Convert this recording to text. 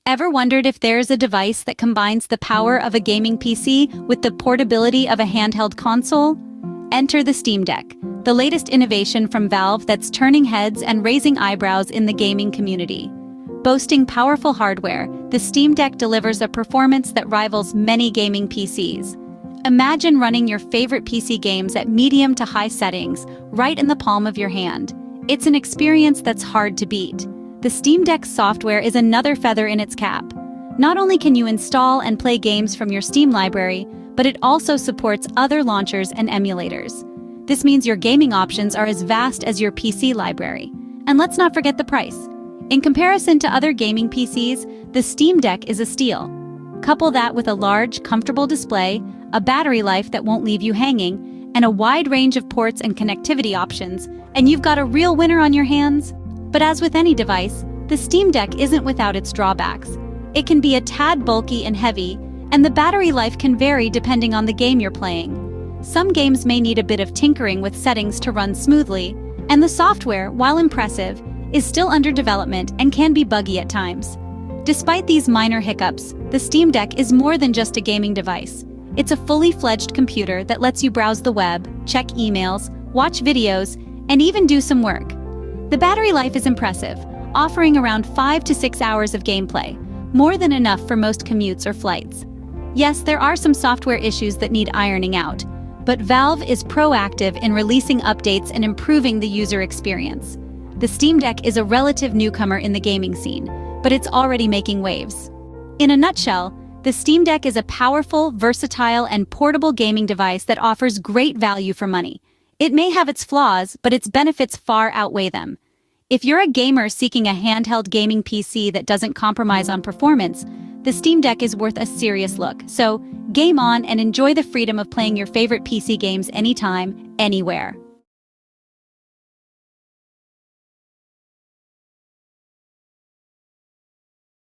Ever wondered if there's a device that combines the power of a gaming PC with the portability of a handheld console? Enter the Steam Deck, the latest innovation from Valve that's turning heads and raising eyebrows in the gaming community. Boasting powerful hardware, the Steam Deck delivers a performance that rivals many gaming PCs. Imagine running your favorite PC games at medium to high settings, right in the palm of your hand. It's an experience that's hard to beat. The Steam Deck software is another feather in its cap. Not only can you install and play games from your Steam library, but it also supports other launchers and emulators. This means your gaming options are as vast as your PC library. And let's not forget the price. In comparison to other gaming PCs, the Steam Deck is a steal. Couple that with a large, comfortable display, a battery life that won't leave you hanging, and a wide range of ports and connectivity options, and you've got a real winner on your hands. But as with any device, the Steam Deck isn't without its drawbacks. It can be a tad bulky and heavy, and the battery life can vary depending on the game you're playing. Some games may need a bit of tinkering with settings to run smoothly, and the software, while impressive, is still under development and can be buggy at times. Despite these minor hiccups, the Steam Deck is more than just a gaming device. It's a fully fledged computer that lets you browse the web, check emails, watch videos, and even do some work. The battery life is impressive, offering around 5 to 6 hours of gameplay, more than enough for most commutes or flights. Yes, there are some software issues that need ironing out, but Valve is proactive in releasing updates and improving the user experience. The Steam Deck is a relative newcomer in the gaming scene, but it's already making waves. In a nutshell, the Steam Deck is a powerful, versatile, and portable gaming device that offers great value for money. It may have its flaws, but its benefits far outweigh them. If you're a gamer seeking a handheld gaming PC that doesn't compromise on performance, the Steam Deck is worth a serious look. So, game on and enjoy the freedom of playing your favorite PC games anytime, anywhere.